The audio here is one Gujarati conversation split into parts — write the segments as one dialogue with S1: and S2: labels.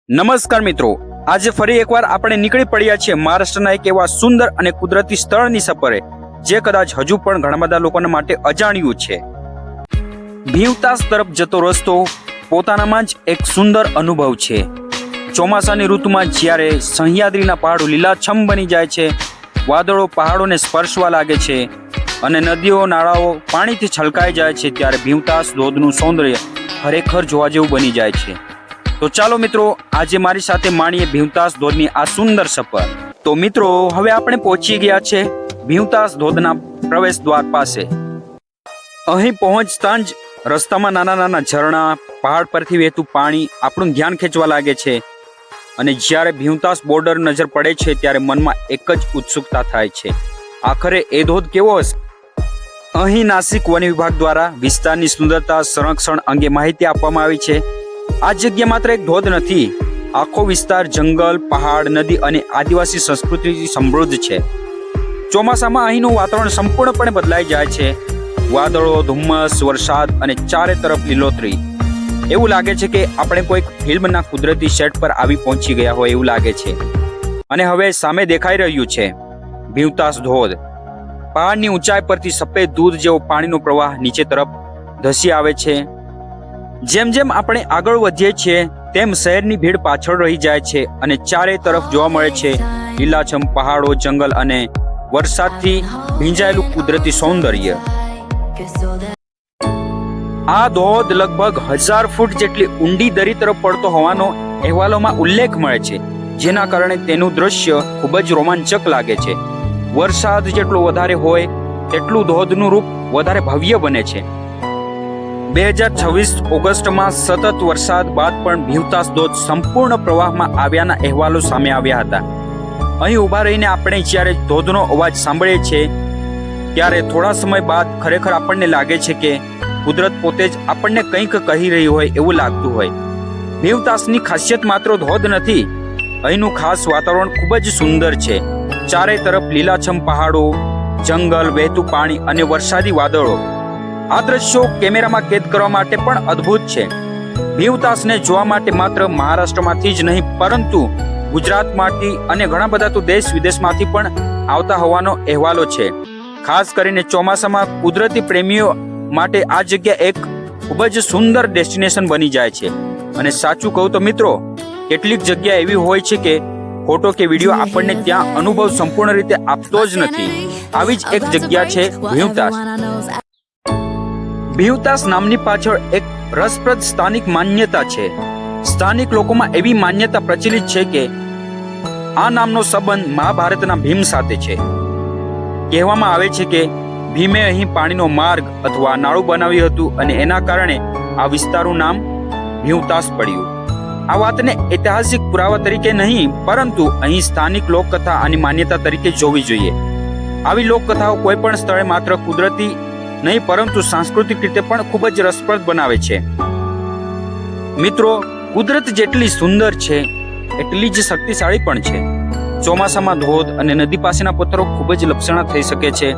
S1: નમસ્કાર મિત્રો, આજે ફરી એકવાર આપણે નીકળી પડ્યા છીએ મહારાષ્ટ્રના એક એવા સુંદર અને કુદરતી સ્થળની સફરે જે કદાચ હજુ પણ ઘણા બધા લોકોના માટે અજાણ્યું છે. ભીવતાસ તરફ જતો રસ્તો પોતાનામાં જ એક સુંદર અનુભવ છે. ચોમાસાની ઋતુમાં જ્યારે સહ્યાદ્રીના પહાડો લીલાછમ બની જાય છે, વાદળો પહાડોને સ્પર્શવા લાગે છે અને નદીઓ નાળાઓ પાણીથી છલકાઈ જાય છે, ત્યારે ભીવતાસ ધોધનું સૌંદર્ય ખરેખર જોવા જેવું બની જાય છે. તો ચાલો મિત્રો, આજે મારી સાથે માણીએ ભીવતાસ ધોધની આ સુંદર સફર. તો મિત્રો, હવે આપણે પહોંચી ગયા છે ભીવતાસ ધોધના પ્રવેશ દ્વાર પાસે. અહીં પહોંચતા જ રસ્તામાં નાના નાના ઝરણા, પહાડ પરથી વહેતું પાણી આપણું ધ્યાન ખેંચવા લાગે છે અને જ્યારે ભીવતાસ બોર્ડર નજર પડે છે ત્યારે મનમાં એક જ ઉત્સુકતા થાય છે, આખરે એ ધોધ કેવો હશે? અહીં નાસિક વન વિભાગ દ્વારા વિસ્તારની સુંદરતા સંરક્ષણ અંગે માહિતી આપવામાં આવી છે. આ જગ્યા માત્ર એક ધોધ નથી, આખો વિસ્તાર જંગલ, પહાડ, નદી અને આદિવાસી સંસ્કૃતિથી સમૃદ્ધ છે. ચોમાસામાં અહીંનું વાતાવરણ સંપૂર્ણપણે બદલાઈ જાય છે. વાદળો, ધુમ્મસ, વરસાદ અને ચારે તરફ લીલોતરી. એવું લાગે છે કે આપણે કોઈક ફિલ્મના કુદરતી સેટ પર આવી પહોંચી ગયા હોય એવું લાગે છે. અને હવે સામે દેખાઈ રહ્યું છે ભીવતાસ ધોધ. પહાડની ઊંચાઈ પરથી સફેદ દૂધ જેવો પાણીનો પ્રવાહ નીચે તરફ ધસી આવે છે. જેમ જેમ આપણે આગળ વધીએ છીએ તેમ શહેરની ભીડ પાછળ રહી જાય છે અને ચારે તરફ જોવા મળે છે લીલાછમ પહાડો, જંગલ અને વરસાદથી ભીંજાયેલું કુદરતી સૌંદર્ય. આ ધોધ લગભગ 1000 ફૂટ જેટલી ઊંડી દરી તરફ પડતો હોવાનો અહેવાલોમાં ઉલ્લેખ મળે છે, જેના કારણે તેનું દ્રશ્ય ખૂબ જ રોમાંચક લાગે છે. વરસાદ જેટલો વધારે હોય તેટલું ધોધનું રૂપ વધારે ભવ્ય બને છે. 2026 ઓગસ્ટમાં સતત વરસાદ બાદ પણ ભીવતાસ ધોધ સંપૂર્ણ પ્રવાહમાં આવ્યાના અહેવાલો સામે આવ્યા હતા. અહીં ઊભા રહીને આપણે જ્યારે ધોધનો અવાજ સાંભળીએ છીએ ત્યારે થોડા સમય બાદ ખરેખર આપણને લાગે છે કે કુદરત પોતે જ આપણને કંઈક કહી રહી હોય એવું લાગતું હોય. ભીવતાસની ખાસિયત માત્ર ધોધ નથી, અહીંનું ખાસ વાતાવરણ ખૂબ જ સુંદર છે. ચારે તરફ લીલાછમ પહાડો, જંગલ, વહેતું પાણી અને વરસાદી વાદળો. આ દ્રશ્યો કેમેરામાં કેદ કરવા માટે પણ અદ્ભુત છે. ભીવતાસને જોવા માટે માત્ર મહારાષ્ટ્રમાંથી જ નહીં પરંતુ ગુજરાતમાંથી અને ઘણા બધા તો દેશ વિદેશમાંથી પણ આવતા હોવાનો અહેવાલો છે. ખાસ કરીને ચોમાસામાં કુદરતી પ્રેમીઓ માટે આ જગ્યા એક ખૂબ જ સુંદર ડેસ્ટિનેશન બની જાય છે. અને સાચું કહું તો મિત્રો, કેટલીક જગ્યા એવી હોય છે કે ફોટો કે વિડીયો આપણને ત્યાં અનુભવ સંપૂર્ણ રીતે આપતો જ નથી. આવી જ એક જગ્યા છે ભીવતાસ. ભીવતાસ નામની પાછળ એક રસપ્રદ સ્થાનિક માન્યતા છે. સ્થાનિક લોકોમાં એવી માન્યતા પ્રચલિત છે કે આ નામનો સંબંધ મહાભારતના ભીમ સાથે છે. કહેવામાં આવે છે કે ભીમે અહીં પાણીનો માર્ગ અથવા નાળું બનાવ્યું હતું અને એના કારણે આ વિસ્તારનું નામ ભીવતાસ પડ્યું. આ વાતને ઐતિહાસિક પુરાવા તરીકે નહીં પરંતુ અહીં સ્થાનિક લોકકથા અને માન્યતા તરીકે જોવી જોઈએ. આવી લોકકથાઓ કોઈ પણ સ્થળે માત્ર કુદરતી નહીં પરંતુ સાંસ્કૃતિક રીતે પણ ખૂબ જ રસપ્રદ બનાવે છે. મિત્રો, કુદરત જેટલી સુંદર છે એટલી જ શક્તિશાળી પણ છે. ચોમાસામાં ધોધ અને નદી પાસેના પથ્થરો ખૂબ જ લપસણા થઈ શકે છે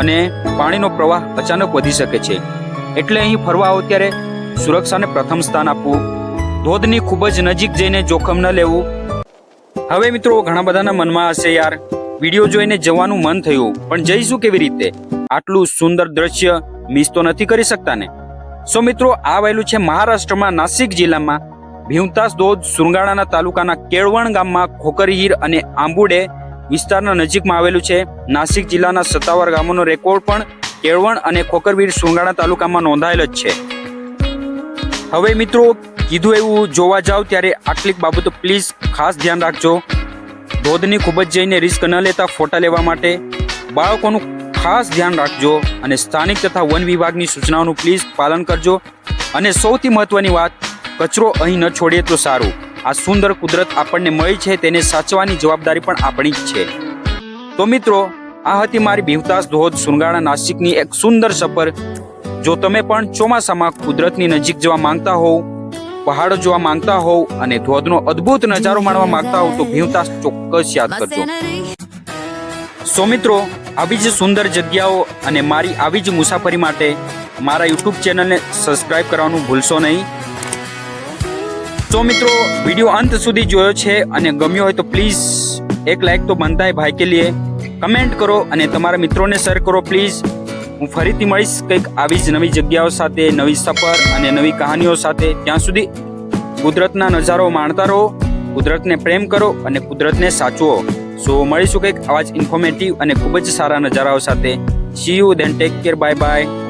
S1: અને પાણીનો પ્રવાહ અચાનક વધી શકે છે. એટલે અહીં ફરવા આવો ત્યારે સુરક્ષાને પ્રથમ સ્થાન આપવું, ધોધની ખૂબ જ નજીક જઈને જોખમ ન લેવું. હવે મિત્રો, ઘણા બધાના મનમાં હશે યાર, વિડીયો જોઈને જવાનું મન થયું પણ જઈશું કેવી રીતે? આટલું સુંદર દ્રશ્ય મિસ તો નથી કરી શકતા ને? સો મિત્રો, આ આવેલું છે મહારાષ્ટ્રમાં નાસિક જિલ્લામાં ભીવતાસ ધોધ સુરગાણાના તાલુકાના કેળવણ ગામમાં ખોકરહીર અને આંબુડે વિસ્તારના નજીકમાં આવેલું છે. નાસિક જિલ્લાના સત્તાવાર ગામોનો રેકોર્ડ પણ કેળવણ અને ખોકરવીર સુરગાણા તાલુકામાં નોંધાયેલ જ છે. હવે મિત્રો, કીધું એવું જોવા જાવ ત્યારે આટલીક બાબતો પ્લીઝ ખાસ ધ્યાન રાખજો. ધોધની ખૂબ જ જઈને રિસ્ક ન લેતા ફોટા લેવા માટે બાળકોનું ખાસ ધ્યાન રાખજો અને સ્થાનિક તથા વન વિભાગની સૂચનાઓનું પ્લીઝ પાલન કરજો. અને સૌથી મહત્વની વાત, કચરો અહીં ન છોડીએ તો સારું. આ સુંદર કુદરત આપણને મળી છે તેને સાચવવાની જવાબદારી પણ આપણી જ છે. તો મિત્રો, આ હતી મારી ભીવતાસ ધોધ સુરગાણા નાસિકની એક સુંદર સફર. જો તમે પણ ચોમાસામાં કુદરતની નજીક જવા માંગતા હોવ, પહાડો જોવા માંગતા હોવ અને ધોધનો અદ્ભુત નજારો માણવા માંગતા હોવ તો ભીવતાસ ચોક્કસ યાદ કરજો. સો મિત્રો, આવી જ સુંદર જગ્યાઓ અને મારી આવી જ મુસાફરી માટે મારા યુટ્યુબ ચેનલને સબસ્ક્રાઇબ કરવાનું ભૂલશો નહીં. સો મિત્રો, વિડીયો અંત સુધી જોયો છે અને ગમ્યો હોય તો પ્લીઝ એક લાઈક તો બનતા હે ભાઈ કે લીએ. કમેન્ટ કરો અને તમારા મિત્રોને શેર કરો પ્લીઝ. હું ફરીથી મળીશ કંઈક આવી જ નવી જગ્યાઓ સાથે, નવી સફર અને નવી કહાનીઓ સાથે. ત્યાં સુધી કુદરતના નજારો માણતા રહો, કુદરતને પ્રેમ કરો અને કુદરતને સાચવો. સો મળીશું કંઈક આવા જ ઇન્ફોર્મેટિવ અને ખૂબ જ સારા નજારાઓ સાથે. C you, than take care, bye bye.